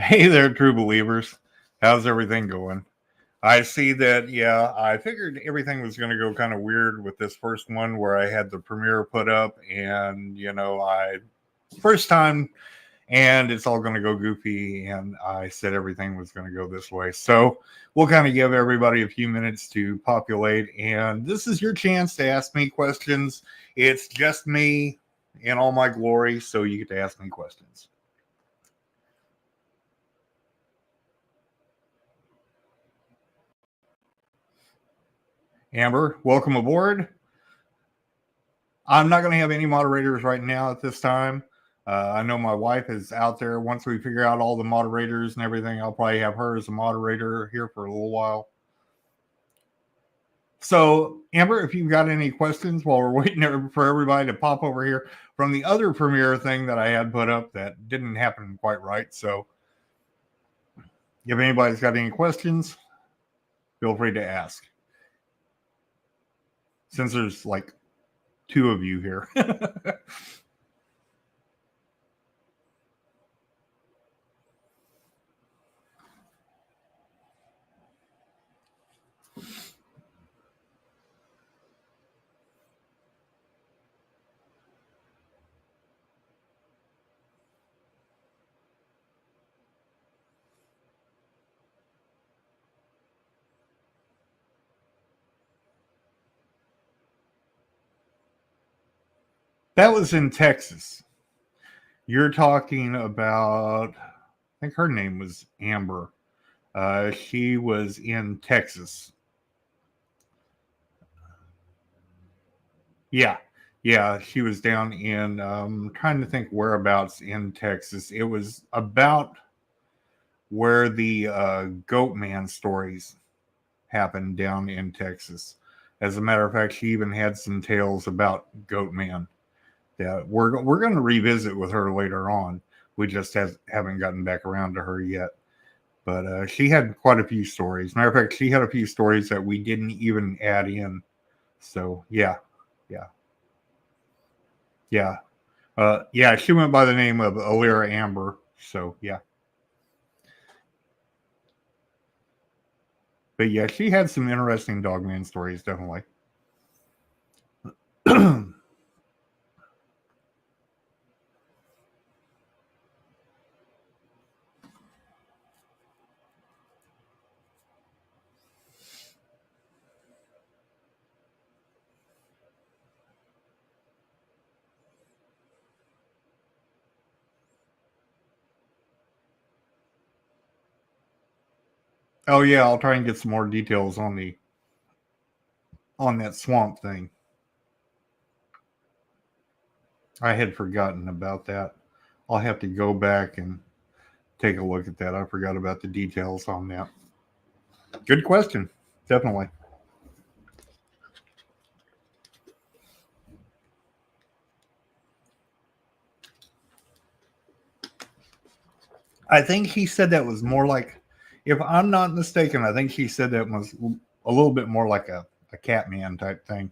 Hey there, true believers. How's everything going? I see that, yeah, I figured everything was going to go kind of weird with this first one where I had the premiere put up and, first time, and it's all going to go goofy. And I said everything was going to go this way. So we'll kind of give everybody a few minutes to populate. And this is your chance to ask me questions. It's just me in all my glory. So you get to ask me questions. Amber, welcome aboard. I'm not going to have any moderators right now at this time. I know my wife is out there. Once we figure out all the moderators and everything, I'll probably have her as a moderator here for a little while. So, Amber, if you've got any questions while we're waiting for everybody to pop over here from the other premiere thing that I had put up that didn't happen quite right. So, if anybody's got any questions, feel free to ask. Since there's like two of you here. That was in Texas. You're talking about, I think her name was Amber. She was in Texas. Yeah, yeah, she was down in, trying to think whereabouts in Texas. It was about where the Goat Man stories happened down in Texas. As a matter of fact, she even had some tales about Goat Man that we're going to revisit with her later on. We just haven't gotten back around to her yet. But she had quite a few stories. Matter of fact, she had a few stories that we didn't even add in. So yeah, yeah, yeah, yeah. She went by the name of Alira Amber. So yeah, but yeah, she had some interesting Dogman stories, definitely. Oh yeah, I'll try and get some more details on that swamp thing. I had forgotten about that. I'll have to go back and take a look at that. I forgot about the details on that. Good question. Definitely. I think he said that was more like, if I'm not mistaken, I think he said that was a little bit more like a Catman type thing.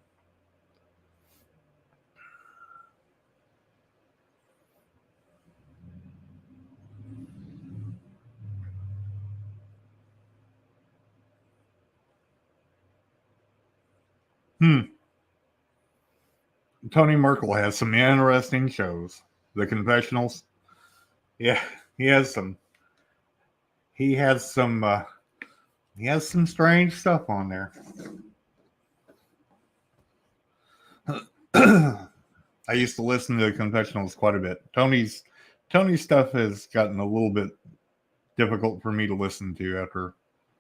Hmm. Tony Merkel has some interesting shows. The Confessionals. Yeah, he has some. He has some. He has some strange stuff on there. I used to listen to the Confessionals quite a bit. Tony's stuff has gotten a little bit difficult for me to listen to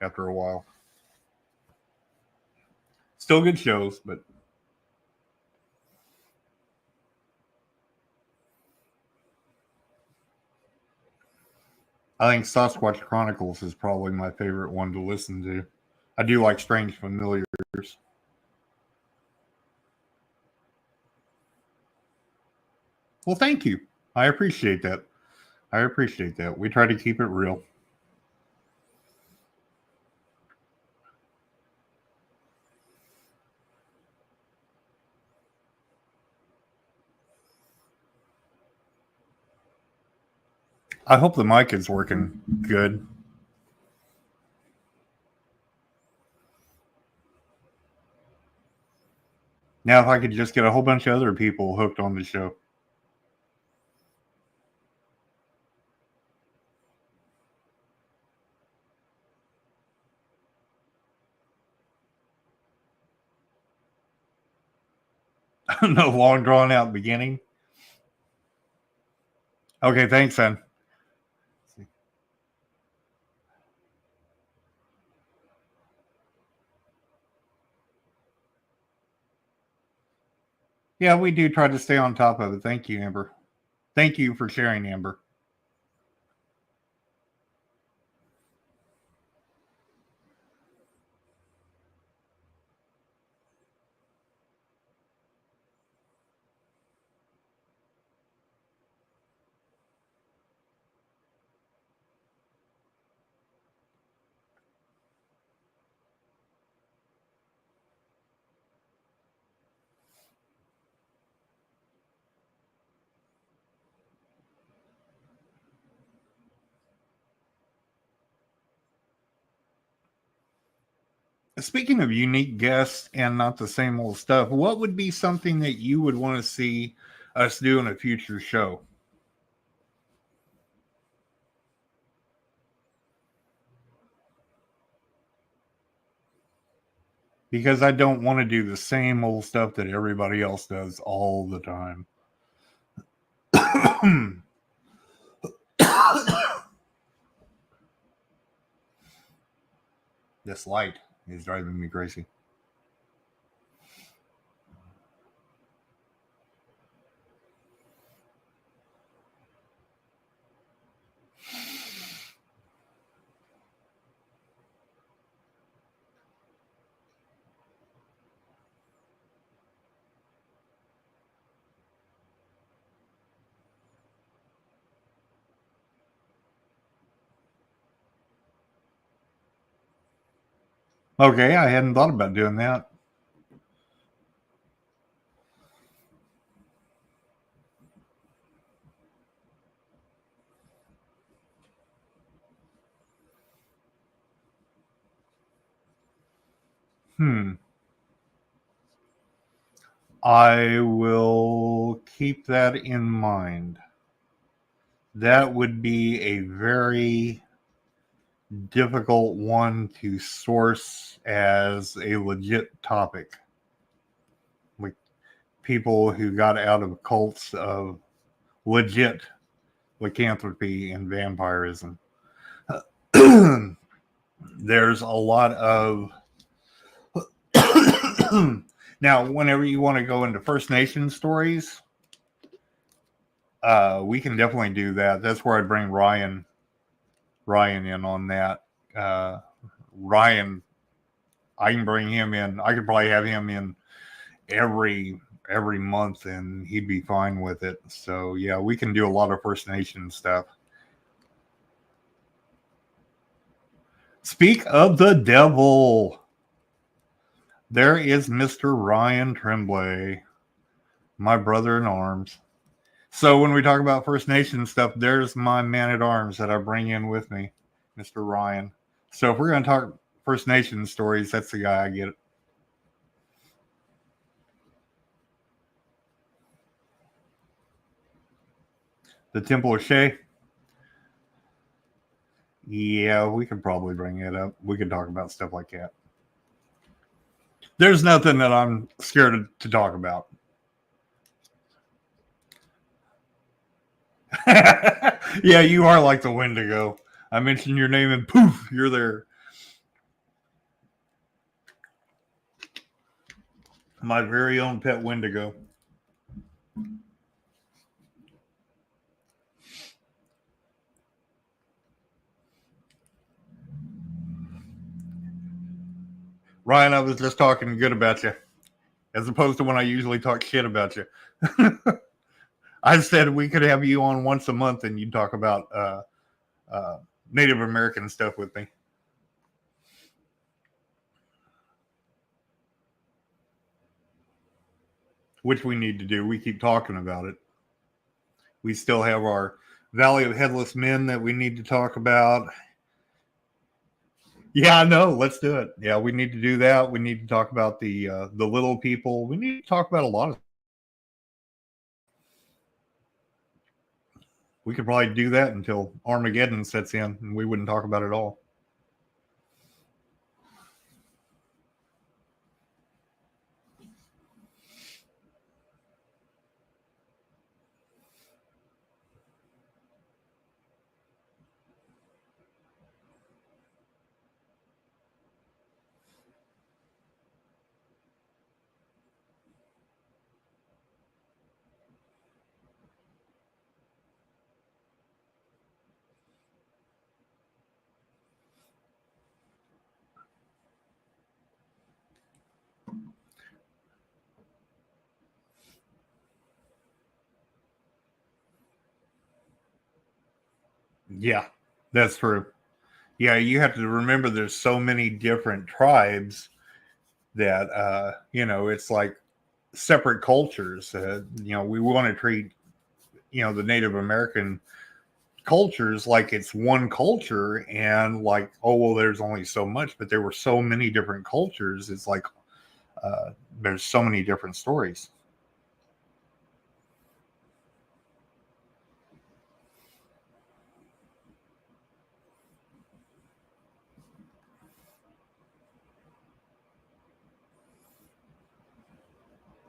after a while. Still good shows, but I think Sasquatch Chronicles is probably my favorite one to listen to. I do like Strange Familiars. Well, thank you. I appreciate that. I appreciate that. We try to keep it real. I hope the mic is working good. Now, if I could just get a whole bunch of other people hooked on the show. No long drawn out beginning. Okay, thanks, son. Yeah, we do try to stay on top of it. Thank you, Amber. Thank you for sharing, Amber. Speaking of unique guests and not the same old stuff, what would be something that you would want to see us do in a future show? Because I don't want to do the same old stuff that everybody else does all the time. This light is driving me crazy. Okay, I hadn't thought about doing that. Hmm. I will keep that in mind. That would be a very difficult one to source as a legit topic. Like people who got out of cults of legit lycanthropy and vampirism. There's a lot of now, whenever you want to go into First Nation stories, we can definitely do that. That's where I'd bring Ryan in on that. Ryan, I can bring him in. I could probably have him in every month, and he'd be fine with it. So yeah, we can do a lot of First Nation stuff. Speak of the devil. There is Mr. Ryan Tremblay, my brother in arms. So when we talk about First Nation stuff, there's my man at arms that I bring in with me, Mr. Ryan. So if we're going to talk First Nation stories, that's the guy I get. The Temple of Shay. Yeah, we could probably bring it up. We could talk about stuff like that. There's nothing that I'm scared to talk about. Yeah, you are like the Wendigo. I mentioned your name and poof, you're there. My very own pet Wendigo. Ryan, I was just talking good about you, as opposed to when I usually talk shit about you. I said we could have you on once a month and you'd talk about uh, Native American stuff with me. Which we need to do. We keep talking about it. We still have our Valley of Headless Men that we need to talk about. Yeah, I know. Let's do it. Yeah, we need to do that. We need to talk about the little people. We need to talk about a lot of. We could probably do that until Armageddon sets in, and we wouldn't talk about it all. Yeah, that's true. Yeah, you have to remember there's so many different tribes that it's like separate cultures. We want to treat the Native American cultures like it's one culture, and like, oh well, there's only so much, but there were so many different cultures. It's like there's so many different stories.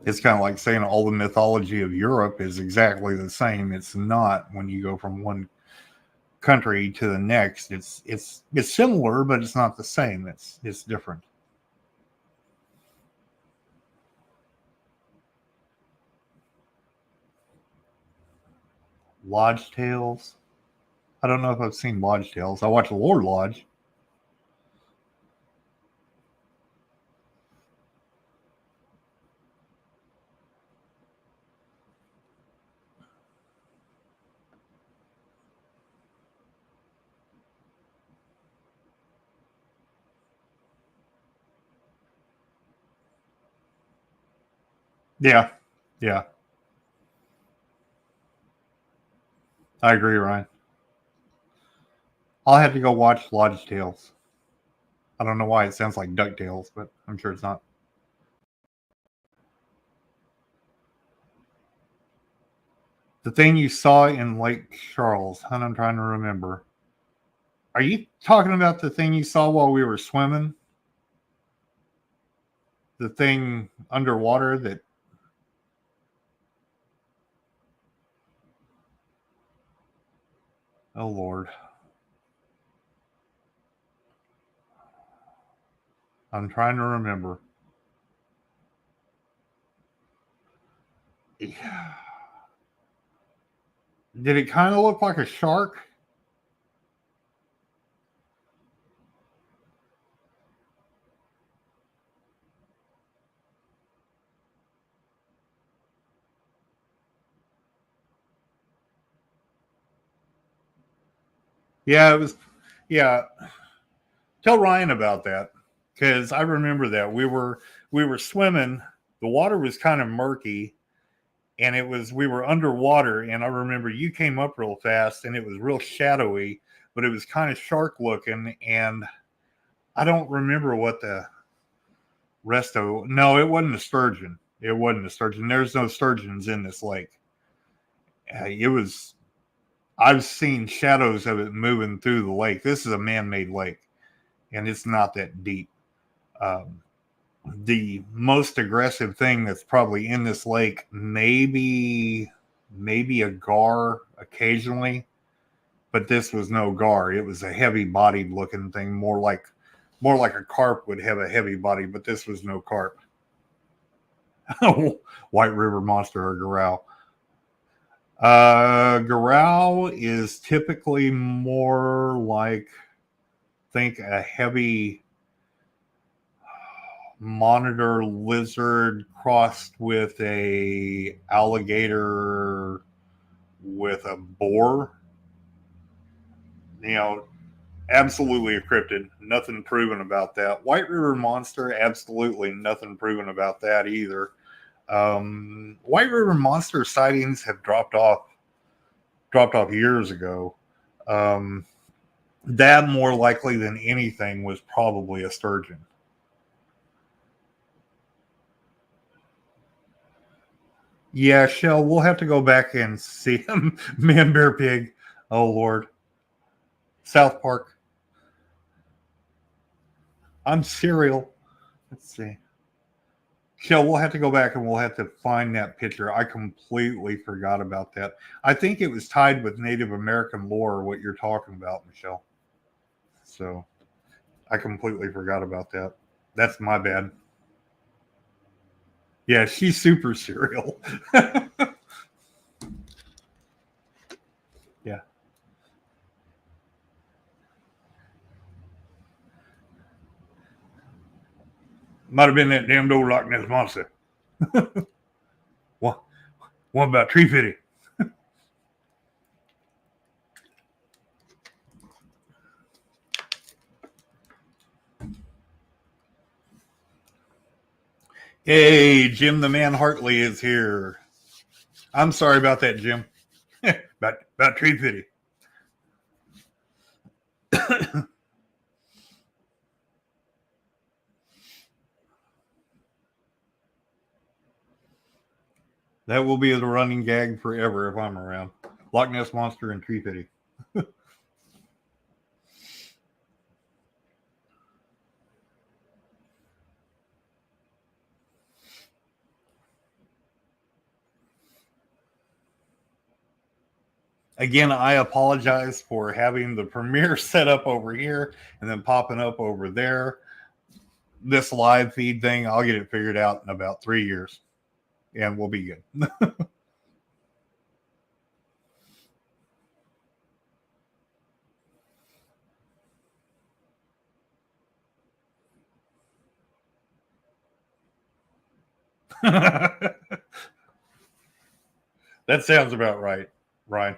It's kind of like saying all the mythology of Europe is exactly the same. It's not. When you go from one country to the next, it's similar, but it's not the same. It's different. Lodge Tales. I don't know if I've seen Lodge Tales. I watched Lord Lodge. Yeah, yeah, I agree, Ryan. I'll have to go watch Lodge Tales. I don't know why it sounds like DuckTales, but I'm sure it's not. The thing you saw in Lake Charles, and I'm trying to remember. Are you talking about the thing you saw while we were swimming? The thing underwater that, oh Lord, I'm trying to remember. Yeah. Did it kind of look like a shark? Yeah, it was. Yeah, tell Ryan about that because I remember that we were swimming. The water was kind of murky, and it was we were underwater. And I remember you came up real fast, and it was real shadowy, but it was kind of shark looking. And I don't remember what the rest of. No, it wasn't a sturgeon. It wasn't a sturgeon. There's no sturgeons in this lake. It was. I've seen shadows of it moving through the lake. This is a man-made lake, and it's not that deep. Um, the most aggressive thing that's probably in this lake, maybe a gar occasionally, but this was no gar. It was a heavy bodied looking thing, more like a carp would have a heavy body, but this was no carp. White River Monster or Garou. Garou is typically more like, think a heavy monitor lizard crossed with a alligator with a boar. You know, absolutely a cryptid. Nothing proven about that. White River Monster, absolutely nothing proven about that either. White River Monster sightings have dropped off dropped off years ago. That more likely than anything was probably a sturgeon. Yeah, Shell, we'll have to go back and see him. Man, Bear, Pig. Oh, Lord. South Park. I'm cereal. Let's see. Shell, we'll have to go back and we'll have to find that picture. I completely forgot about that. I think it was tied with Native American lore, what you're talking about, Michelle. So I completely forgot about that. That's my bad. Yeah, she's super cereal. Yeah. Might have been that damned old Loch Ness monster. What? What about Tree Fitty? Hey, Jim the Man Hartley is here. I'm sorry about that, Jim. about Tree Fitty. That will be the running gag forever if I'm around. Loch Ness Monster and Tree Fitty. Again, I apologize for having the premiere set up over here and then popping up over there. This live feed thing, I'll get it figured out in about 3 years and we'll be good. That sounds about right, Ryan.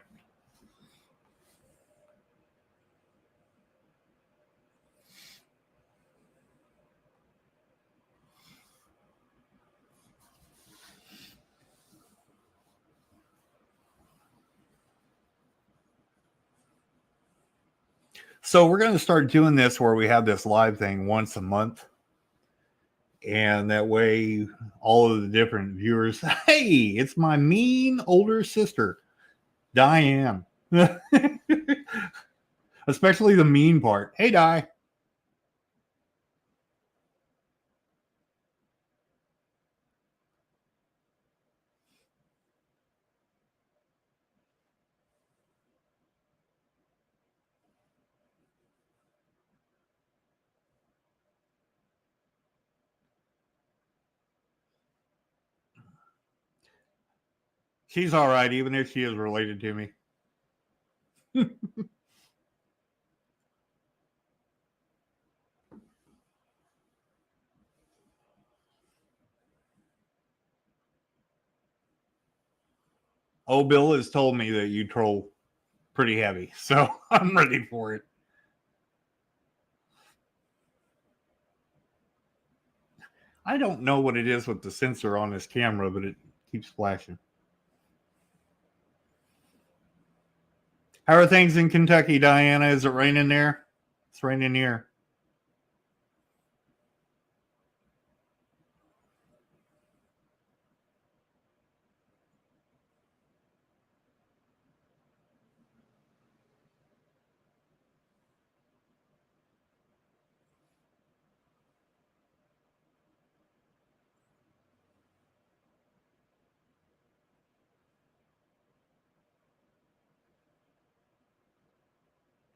So we're going to start doing this where we have this live thing once a month. And that way, all of the different viewers, hey, it's my mean older sister, Diane. Especially the mean part. Hey, Di. She's all right, even if she is related to me. Oh, Bill has told me that you troll pretty heavy, so I'm ready for it. I don't know what it is with the sensor on this camera, but it keeps flashing. How are things in Kentucky, Diana? Is it raining there? It's raining here.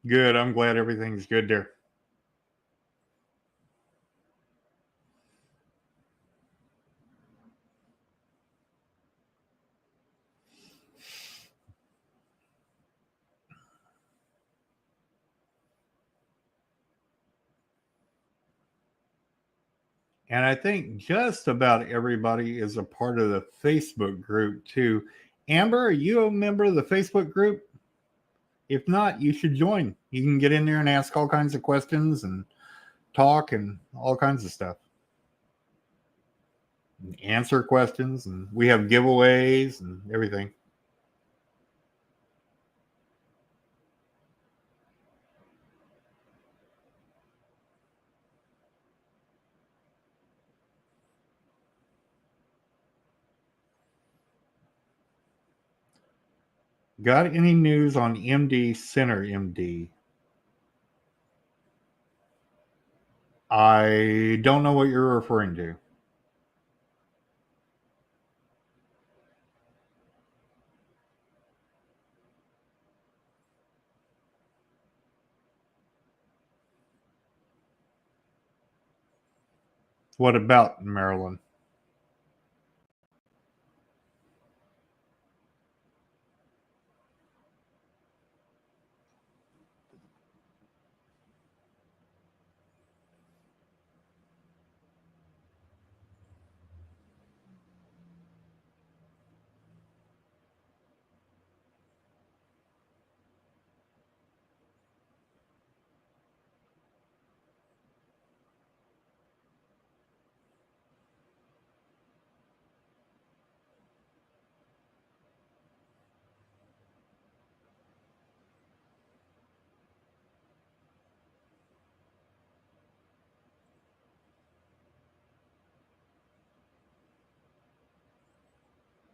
Good. I'm glad everything's good there. And I think just about everybody is a part of the Facebook group too. Amber, are you a member of the Facebook group? If not, you should join. You can get in there and ask all kinds of questions and talk and all kinds of stuff. And answer questions, and we have giveaways and everything. Got any news on MD Center MD? I don't know what you're referring to. What about Maryland?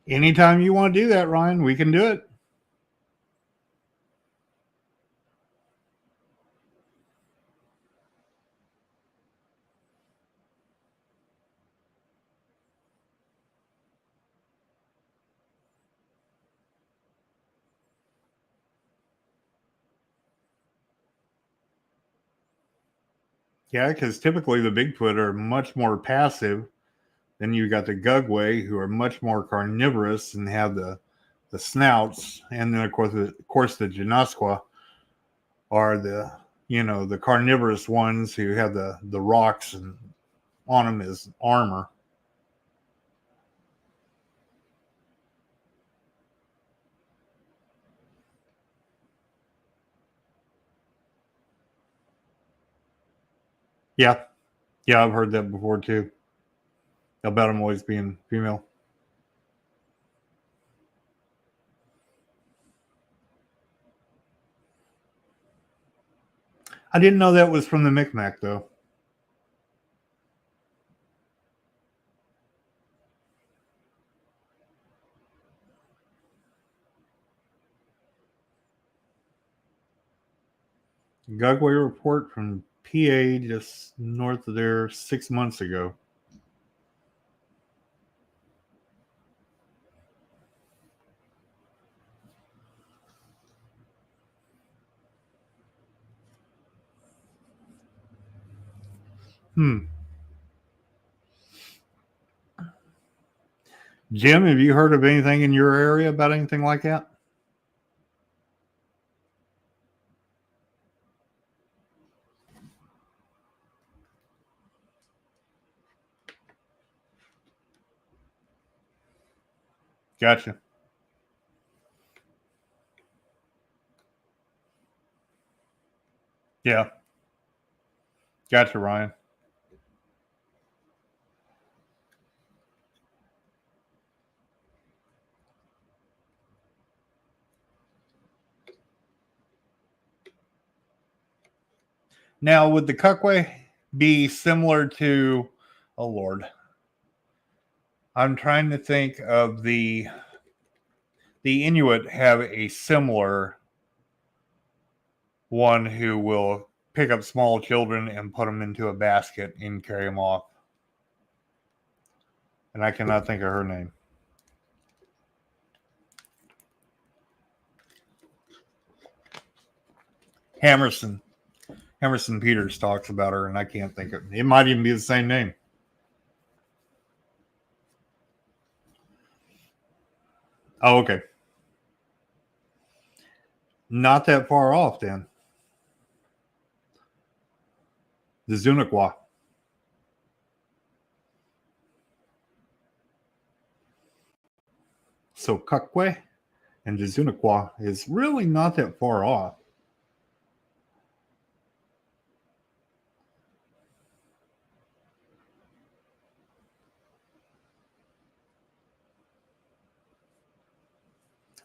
Anytime you want to do that, Ryan, we can do it. Yeah, because typically the Bigfoot are much more passive. Then you got the Gugway, who are much more carnivorous and have the snouts, and then of course the Genasqua are the carnivorous ones who have the rocks and on them as armor. Yeah, yeah, I've heard that before too. About them always being female. I didn't know that was from the Micmac though. Gugway report from PA just north of there 6 months ago. Hmm. Jim, have you heard of anything in your area about anything like that? Gotcha. Yeah. Gotcha, Ryan. Now, would the Cuckway be similar to, oh Lord, I'm trying to think of the Inuit have a similar one who will pick up small children and put them into a basket and carry them off. And I cannot think of her name. Hammerson. Emerson Peters talks about her, and I can't think of it. It might even be the same name. Oh, okay. Not that far off then. The Zunaqua. So Cuckwe and the Zunaqua is really not that far off.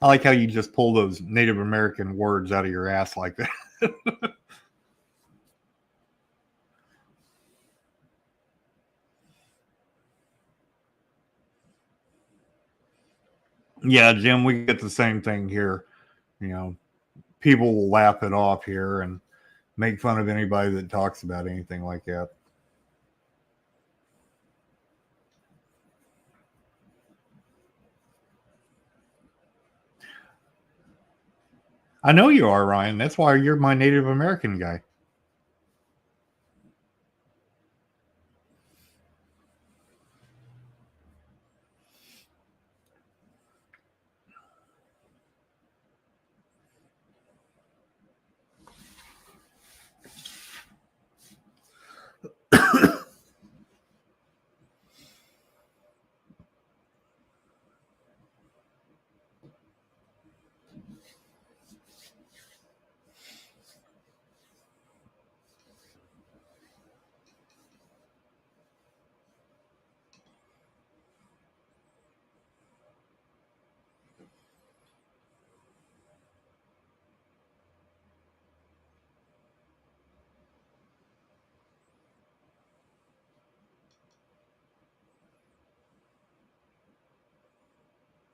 I like how you just pull those Native American words out of your ass like that. Yeah, Jim, we get the same thing here. You know, people will laugh it off here and make fun of anybody that talks about anything like that. I know you are, Ryan. That's why you're my Native American guy.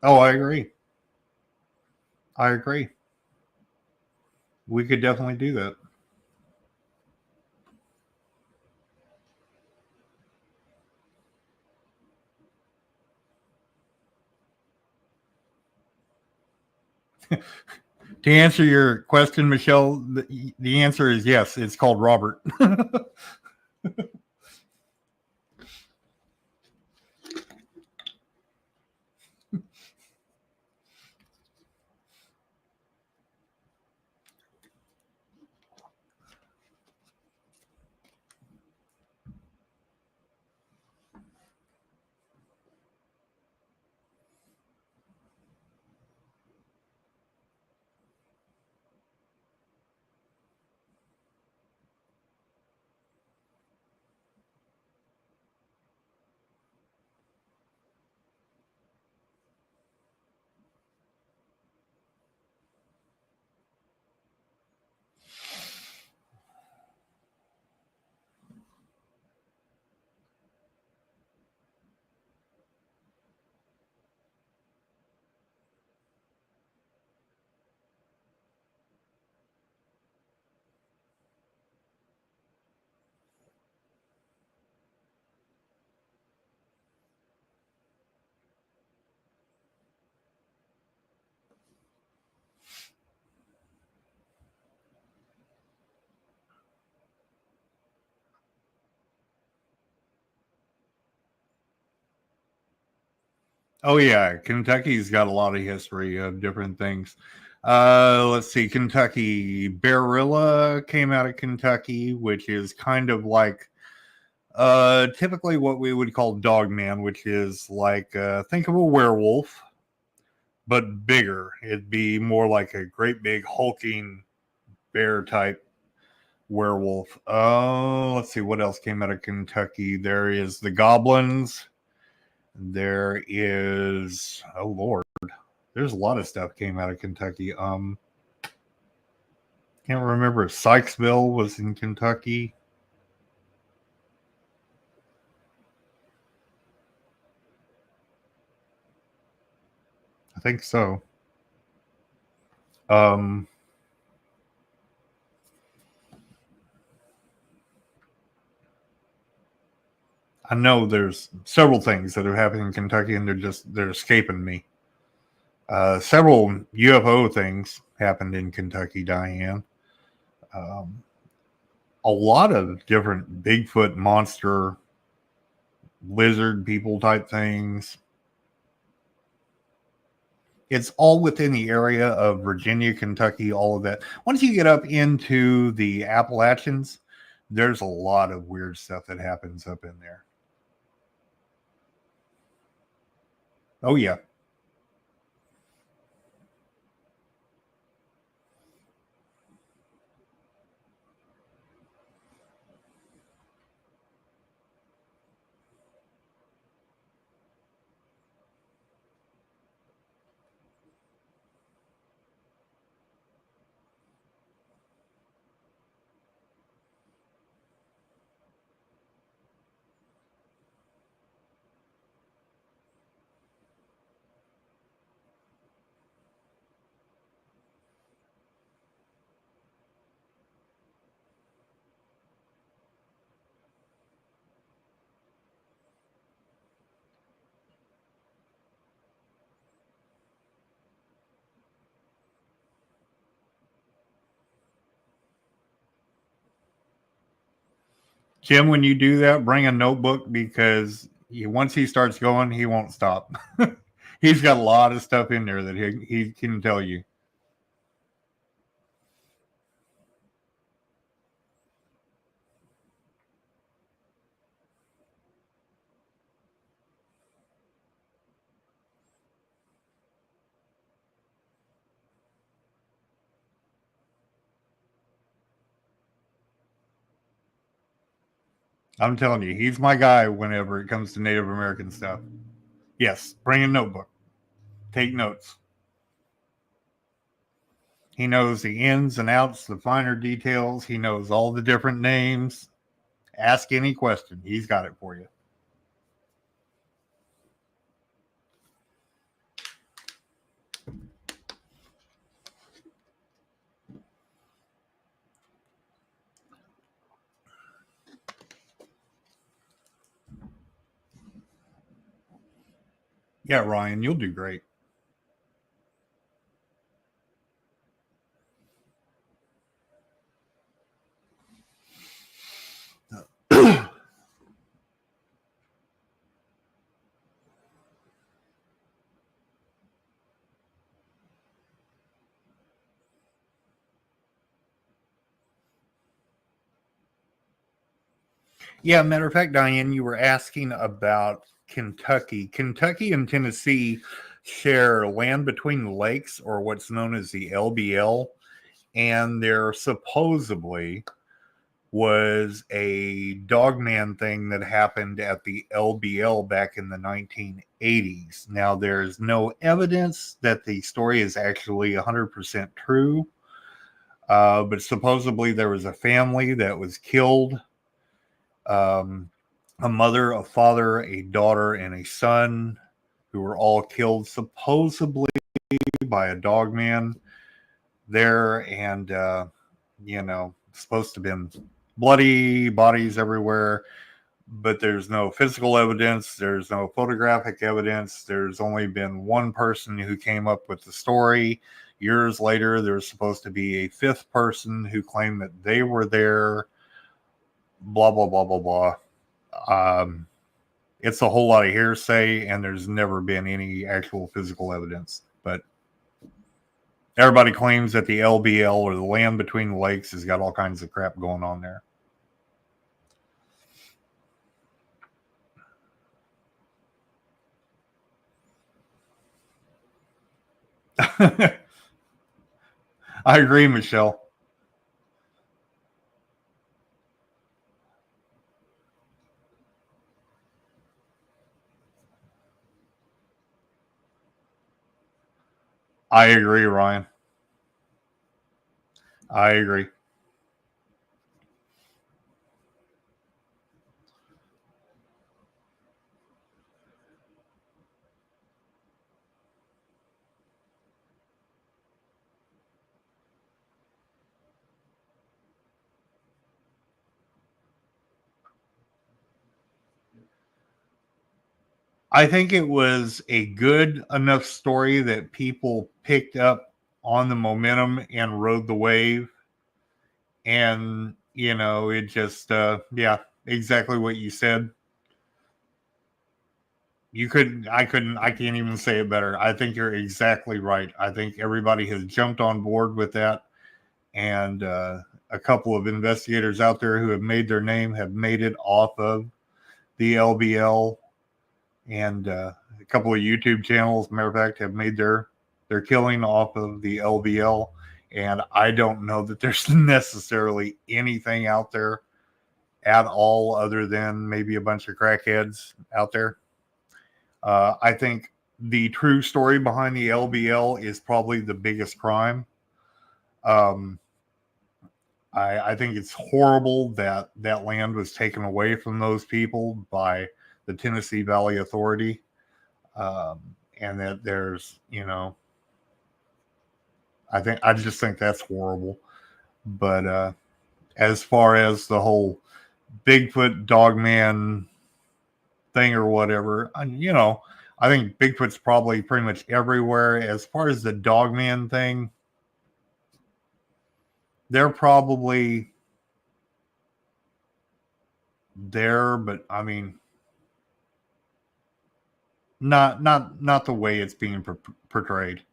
Oh, I agree. I agree. We could definitely do that. To answer your question, Michelle, the answer is yes. It's called Robert. Oh yeah, Kentucky's got a lot of history of different things. Let's see, Kentucky Barilla came out of Kentucky, which is kind of like typically what we would call Dogman, which is like think of a werewolf but bigger. It'd be more like a great big hulking bear type werewolf. Oh, let's see what else came out of Kentucky. There is the Goblins. There is oh lord, there's a lot of stuff came out of Kentucky. Can't remember if Sykesville was in Kentucky. I think so. Um, I know there's several things that have happened in Kentucky, and they're escaping me. Several UFO things happened in Kentucky, Diane. Um, a lot of different Bigfoot monster lizard people type things. It's all within the area of Virginia, Kentucky, all of that. Once you get up into the Appalachians, there's a lot of weird stuff that happens up in there. Oh yeah. Jim, when you do that, bring a notebook because once he starts going, he won't stop. He's got a lot of stuff in there that he can tell you. I'm telling you, he's my guy whenever it comes to Native American stuff. Yes, bring a notebook. Take notes. He knows the ins and outs, the finer details. He knows all the different names. Ask any question. He's got it for you. Yeah, Ryan, you'll do great. Yeah, matter of fact, Diane, you were asking about Kentucky. Kentucky and Tennessee share land between the lakes, or what's known as the LBL, and there supposedly was a dogman thing that happened at the LBL back in the 1980s. Now, there's no evidence that the story is actually 100% true, but supposedly there was a family that was killed. A mother, a father, a daughter, and a son who were all killed supposedly by a dog man there. And, supposed to have been bloody bodies everywhere, but there's no physical evidence. There's no photographic evidence. There's only been one person who came up with the story. Years later, there's supposed to be a fifth person who claimed that they were there. Blah, blah, blah, blah, blah. It's a whole lot of hearsay, and there's never been any actual physical evidence. But everybody claims that the LBL, or the land between the lakes, has got all kinds of crap going on there. I agree, Michelle. I agree, Ryan. I agree. I think it was a good enough story that people picked up on the momentum and rode the wave. And, it just, yeah, exactly what you said. I can't even say it better. I think you're exactly right. I think everybody has jumped on board with that. And a couple of investigators out there who have made their name have made it off of the LBL, and a couple of YouTube channels, matter of fact, have made their killing off of the LBL. And I don't know that there's necessarily anything out there at all other than maybe a bunch of crackheads out there. I think the true story behind the LBL is probably the biggest crime. Um, I think it's horrible that that land was taken away from those people by the Tennessee Valley Authority, and that there's, I just think that's horrible. But as far as the whole Bigfoot Dogman thing or whatever, I think Bigfoot's probably pretty much everywhere. As far as the Dogman thing, they're probably there, but I mean, not the way it's being portrayed.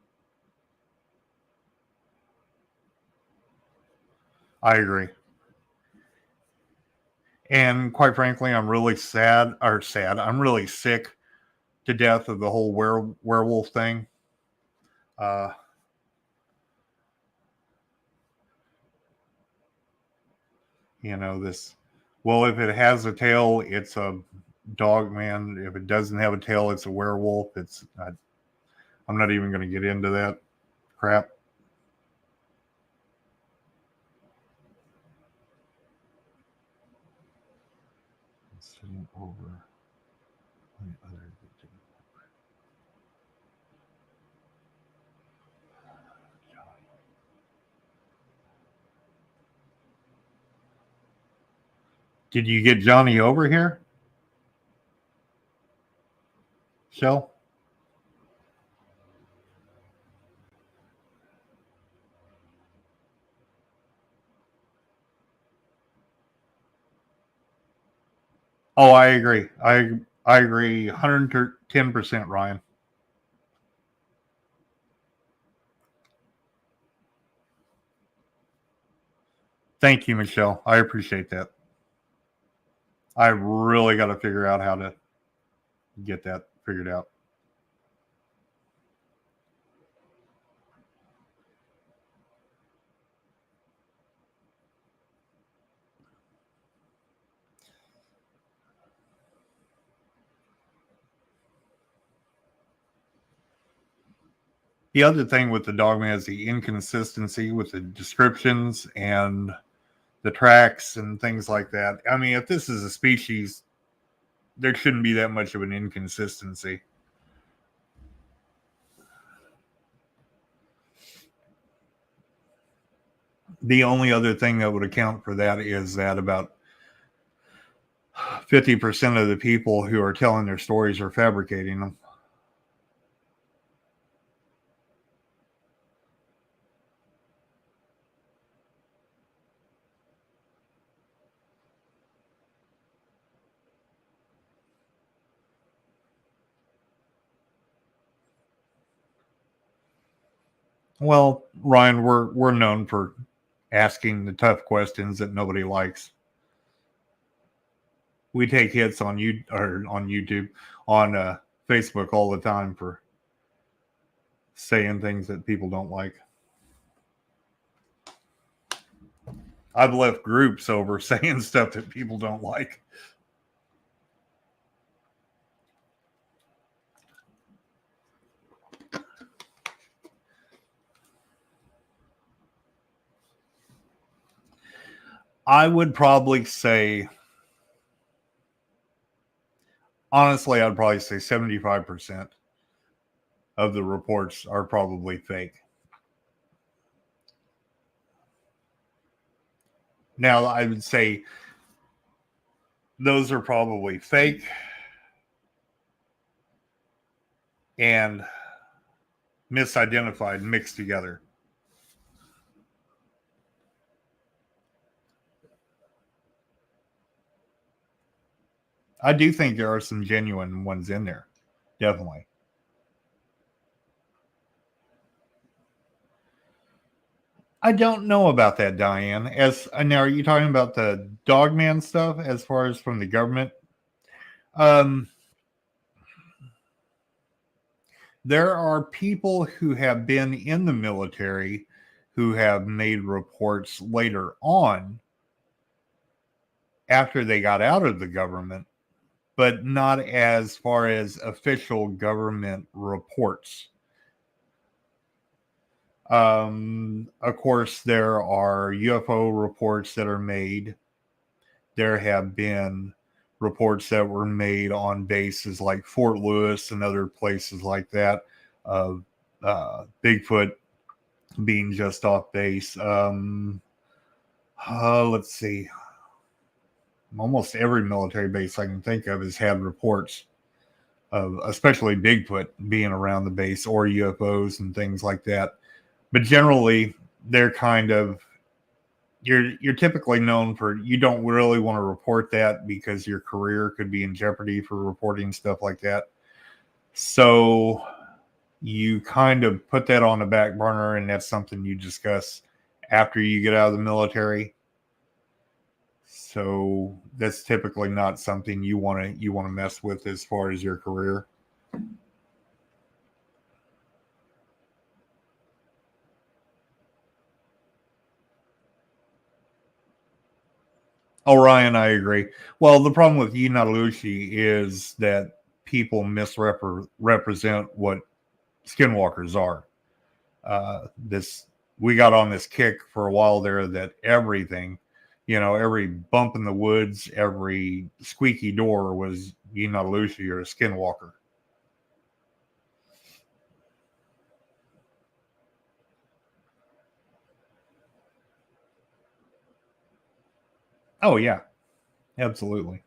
I agree. And quite frankly, I'm really sad. I'm really sick to death of the whole werewolf thing. Uh, this. Well, if it has a tail, it's a dog man. If it doesn't have a tail, it's a werewolf. I'm not even going to get into that crap. Sitting over my other victim. Did you get Johnny over here, Shell? Oh, I agree. I agree 110%, Ryan. Thank you, Michelle. I appreciate that. I really got to figure out how to get that figured out. The other thing with the Dogman is the inconsistency with the descriptions and the tracks and things like that. I mean, if this is a species, there shouldn't be that much of an inconsistency. The only other thing that would account for that is that about 50% of the people who are telling their stories are fabricating them. Well, Ryan, we're known for asking the tough questions that nobody likes. We take hits on YouTube, on Facebook all the time for saying things that people don't like. I've left groups over saying stuff that people don't like. I would probably say, honestly, I'd probably say 75% of the reports are probably fake. Now, I would say those are probably fake and misidentified, mixed together. I do think there are some genuine ones in there. Definitely. I don't know about that, Diane. As now, are you talking about the Dogman stuff as far as from the government? Um, there are people who have been in the military who have made reports later on after they got out of the government, but not as far as official government reports. Of course, there are UFO reports that are made. There have been reports that were made on bases like Fort Lewis and other places like that of Bigfoot being just off base. Let's see. Almost every military base I can think of has had reports of especially Bigfoot being around the base or UFOs and things like that. But generally, they're kind of you're typically known for, you don't really want to report that because your career could be in jeopardy for reporting stuff like that. So you kind of put that on the back burner, and that's something you discuss after you get out of the military. So that's typically not something you want to mess with as far as your career. Oh, Ryan, I agree. Well, the problem with Yinalushi is that people misrepresent what skinwalkers are. This We got on this kick for a while there that everything, every bump in the woods, every squeaky door was Yinalushi or a skinwalker. Oh yeah, absolutely.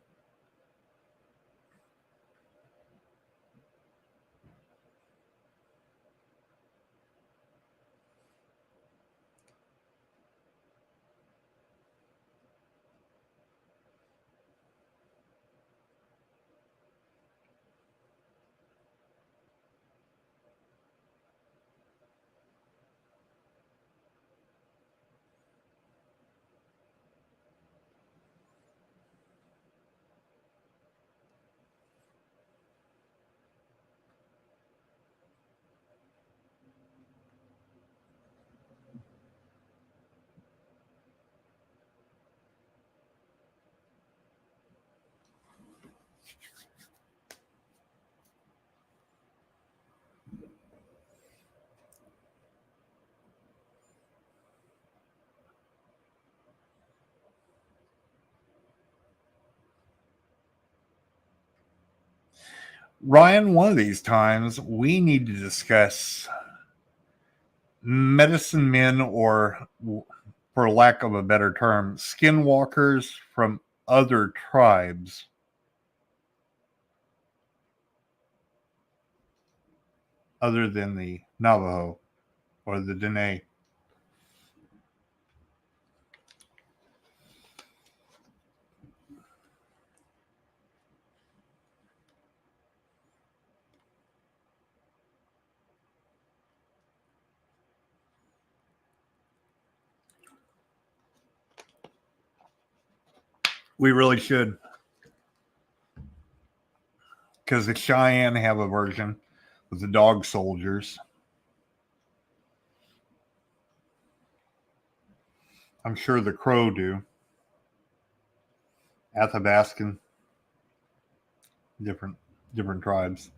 Ryan, one of these times we need to discuss medicine men, or for lack of a better term, skinwalkers from other tribes other than the Navajo or the Dene. We really should, because the Cheyenne have a version with the dog soldiers. I'm sure the Crow do. Athabascan, different different tribes.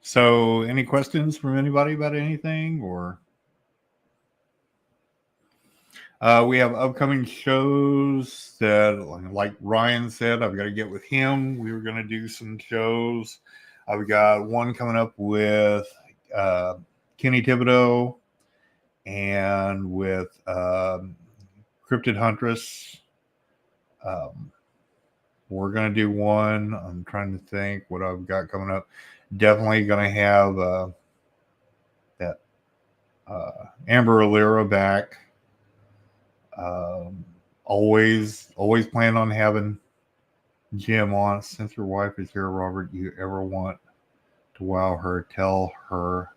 So, any questions from anybody about anything, or we have upcoming shows that, like Ryan said, I've got to get with him. We were going to do some shows. I've got one coming up with uh, Kenny Thibodeau and with Cryptid Huntress. Um, we're going to do one. I'm trying to think what I've got coming up. Definitely going to have that Amber Alira back. Always plan on having Jim wants, since your wife is here, Robert, you ever want to wow her, tell her.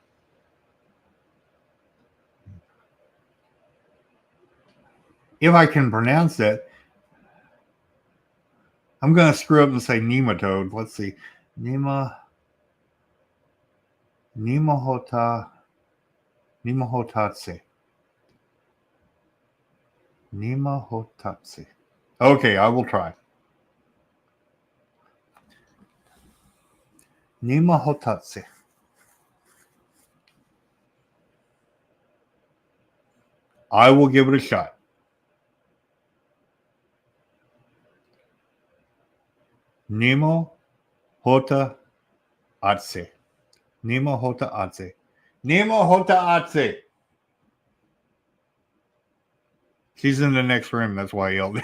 If I can pronounce that, I'm going to screw up and say nematode. Let's see. Nemahota, Nemahotatse. Nemahotatse. Okay, I will try. Nemahotatse. I will give it a shot. Nemo Hota Atse. Nemo Hota Atse. Nemo Hota Atse. She's in the next room. That's why I yelled.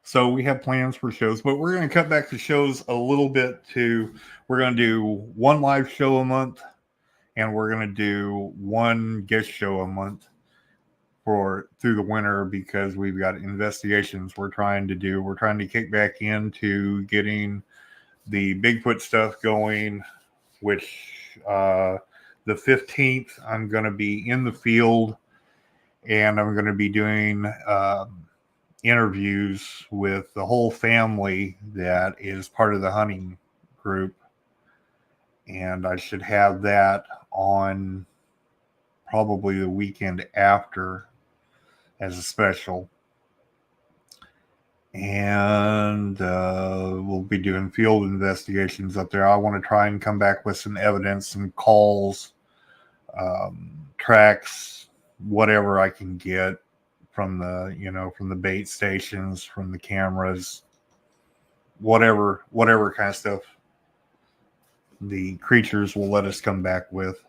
So we have plans for shows, but we're going to cut back the shows a little bit we're going to do one live show a month, and we're going to do one guest show a month through the winter, because we've got investigations we're trying to do. We're trying to kick back into getting the Bigfoot stuff going, which the 15th I'm going to be in the field, and I'm going to be doing interviews with the whole family that is part of the hunting group, and I should have that on probably the weekend after as a special. And we'll be doing field investigations up there. I want to try and come back with some evidence, some calls, tracks, whatever I can get from the bait stations, from the cameras, whatever kind of stuff the creatures will let us come back with.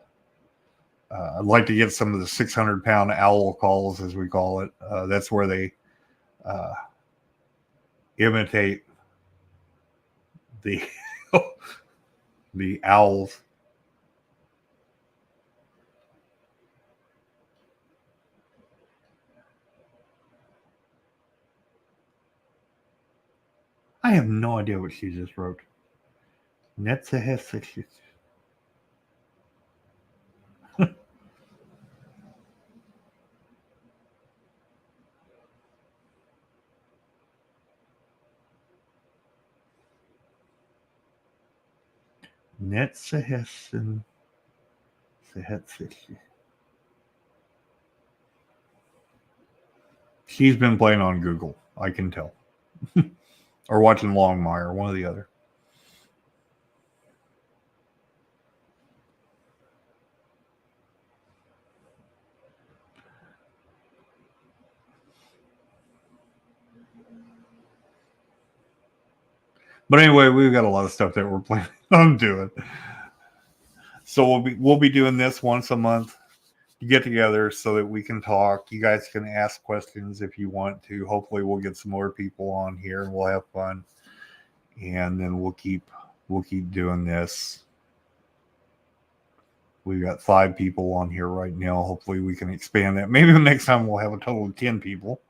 I'd like to get some of the 600-pound owl calls, as we call it. That's where they imitate the the owls. I have no idea what she just wrote. Netzehesich. Netzehessen. She's been playing on Google, I can tell. Or watching Longmire, one or the other. But anyway, we've got a lot of stuff that we're planning on doing. So we'll be doing this once a month to get together so that we can talk. You guys can ask questions if you want to. Hopefully we'll get some more people on here and we'll have fun. And then we'll keep doing this. We've got 5 people on here right now. Hopefully we can expand that. Maybe the next time we'll have a total of 10 people.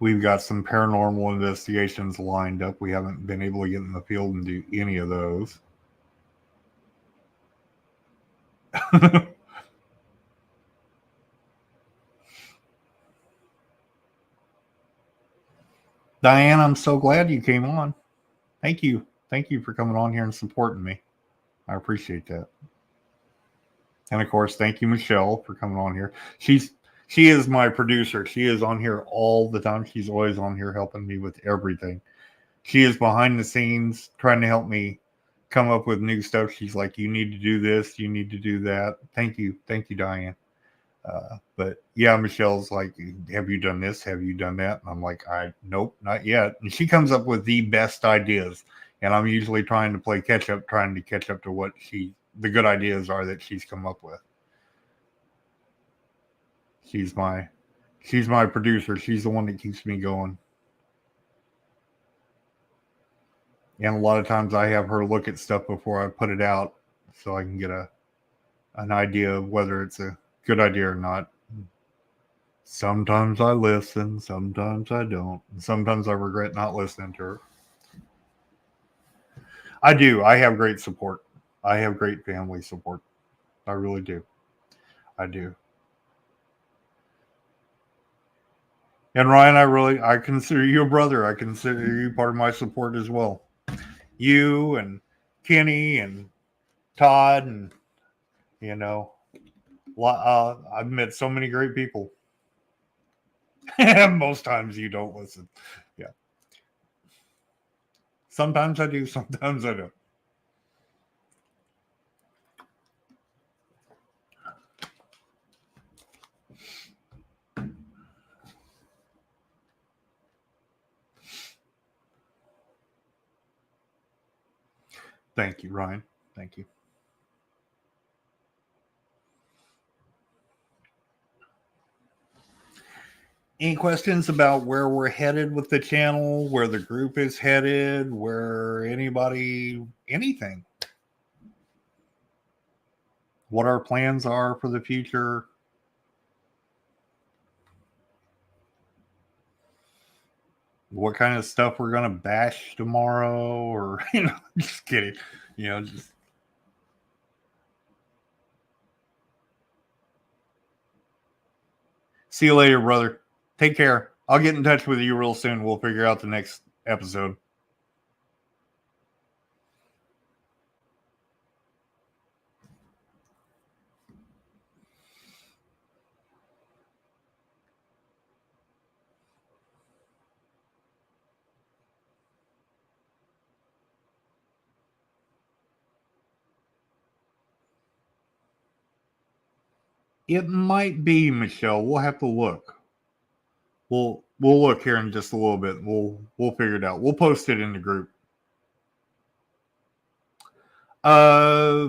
We've got some paranormal investigations lined up. We haven't been able to get in the field and do any of those. Diane, I'm so glad you came on. Thank you. Thank you for coming on here and supporting me. I appreciate that. And of course, thank you, Michelle, for coming on here. She is my producer. She is on here all the time. She's always on here helping me with everything. She is behind the scenes trying to help me come up with new stuff. She's like, you need to do this, you need to do that. Thank you, Diane. But yeah, Michelle's like, have you done this? Have you done that? And I'm like, nope, not yet. And she comes up with the best ideas. And I'm usually trying to play catch up, trying to catch up to what the good ideas are that she's come up with. She's my producer. She's the one that keeps me going. And a lot of times I have her look at stuff before I put it out so I can get an idea of whether it's a good idea or not. Sometimes I listen, sometimes I don't. And sometimes I regret not listening to her. I do. I have great support. I have great family support. I really do. I do. And Ryan, I consider you a brother. I consider you part of my support as well. You and Kenny and Todd and you know, I've met so many great people. Most times you don't listen. Yeah. Sometimes I do, sometimes I don't. Thank you, Ryan. Thank you. Any questions about where we're headed with the channel, where the group is headed, where anything? What our plans are for the future? What kind of stuff we're going to bash tomorrow? Or, just kidding. Just. See you later, brother. Take care. I'll get in touch with you real soon. We'll figure out the next episode. It might be, Michelle. We'll have to look. We'll look here in just a little bit. We'll figure it out. We'll post it in the group.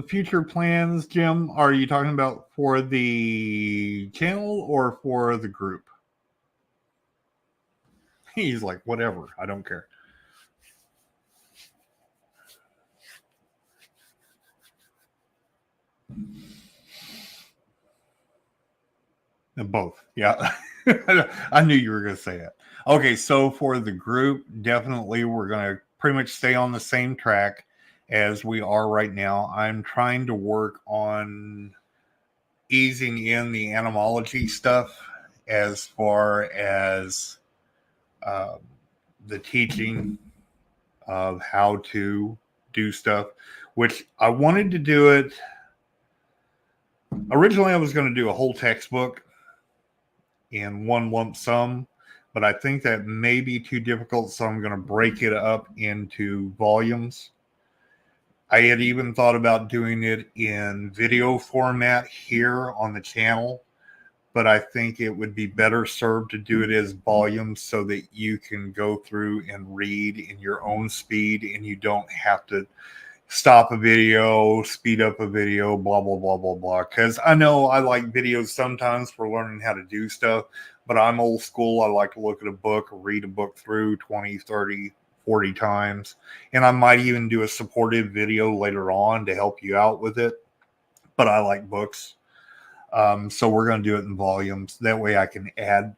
Future plans, Jim, are you talking about for the channel or for the group? He's like, whatever, I don't care. Both, yeah. I knew you were going to say that. Okay, so for the group, definitely we're going to pretty much stay on the same track as we are right now. I'm trying to work on easing in the animology stuff as far as the teaching of how to do stuff, which I wanted to do it. Originally, I was going to do a whole textbook in one lump sum, but I think that may be too difficult, so I'm going to break it up into volumes. I had even thought about doing it in video format here on the channel, but I think it would be better served to do it as volumes so that you can go through and read in your own speed and you don't have to stop a video, speed up a video, blah, blah, blah, blah, blah. Because I know I like videos sometimes for learning how to do stuff, but I'm old school. I like to look at a book, read a book through 20, 30, 40 times. And I might even do a supportive video later on to help you out with it. But I like books. So we're going to do it in volumes. That way I can add.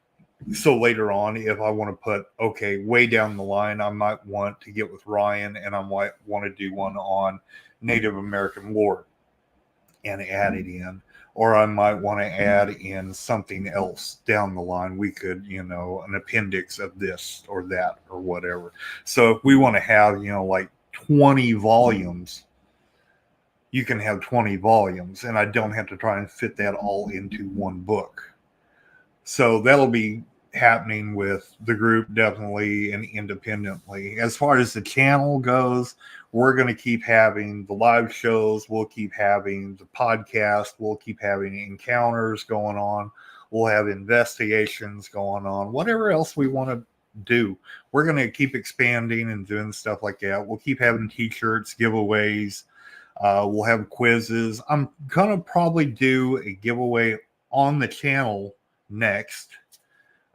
So later on, if I want to put, okay, way down the line, I might want to get with Ryan and I might want to do one on Native American lore and add it in. Or I might want to add in something else down the line. We could, an appendix of this or that or whatever. So if we want to have, like 20 volumes, you can have 20 volumes, and I don't have to try and fit that all into one book. So that'll be happening with the group definitely and independently. As far as the channel goes, we're going to keep having the live shows. We'll keep having the podcast. We'll keep having encounters going on. We'll have investigations going on. Whatever else we want to do, we're going to keep expanding and doing stuff like that. We'll keep having t-shirts, giveaways. We'll have quizzes. I'm going to probably do a giveaway on the channel next.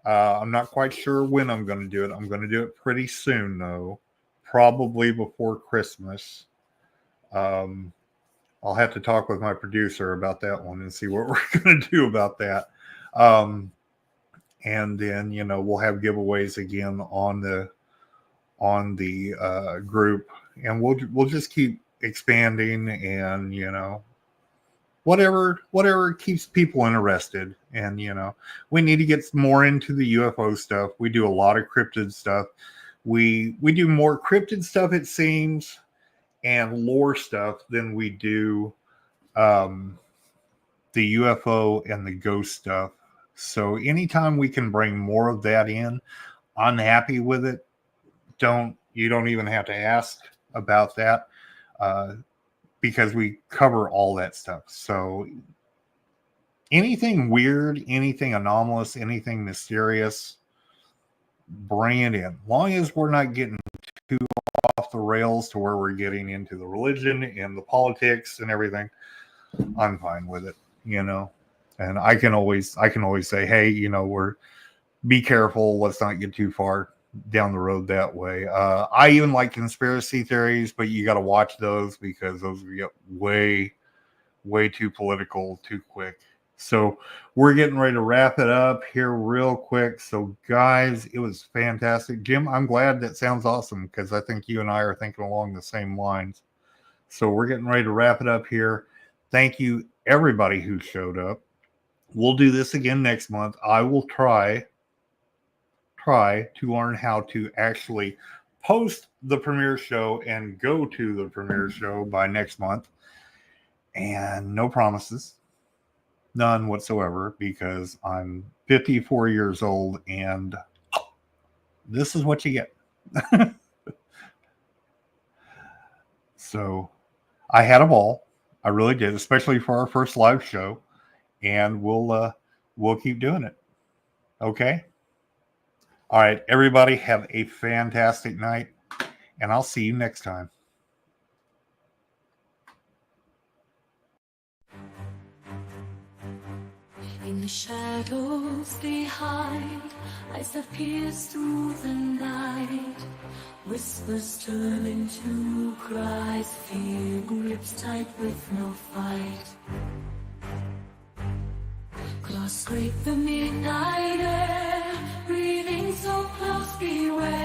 I'm not quite sure when I'm going to do it. I'm going to do it pretty soon, though. Probably before Christmas. I'll have to talk with my producer about that one and see what we're going to do about that. And then, you know, we'll have giveaways again on the group, and we'll just keep expanding, and, you know, whatever keeps people interested. And, you know, we need to get more into the UFO stuff. We do a lot of cryptid stuff. We do more cryptid stuff, it seems, and lore stuff than we do the UFO and the ghost stuff. So anytime we can bring more of that in, I'm happy with it. You don't even have to ask about that, because we cover all that stuff. So anything weird, anything anomalous, anything mysterious, bring it in. As long as we're not getting too off the rails to where we're getting into the religion and the politics and everything, I'm fine with it, you know. And I can always say, hey, you know, be careful. Let's not get too far down the road that way. I even like conspiracy theories, but you got to watch those, because those get way too political too quick. So we're getting ready to wrap it up here real quick. So guys, it was fantastic. Jim, I'm glad. That sounds awesome, because I think you and I are thinking along the same lines. So we're getting ready to wrap it up here. Thank you, everybody who showed up. We'll do this again next month. I will try to learn how to actually post the premiere show and go to the premiere show by next month. And no promises. None whatsoever, because I'm 54 years old and this is what you get. So I had a ball. I really did, especially for our first live show. And we'll keep doing it. Okay? All right, everybody, have a fantastic night, and I'll see you next time. In the shadows behind, eyes that pierce through the night, whispers turn into cries, fear grips tight with no fight. Claws scrape the midnight air, breathing so close, beware.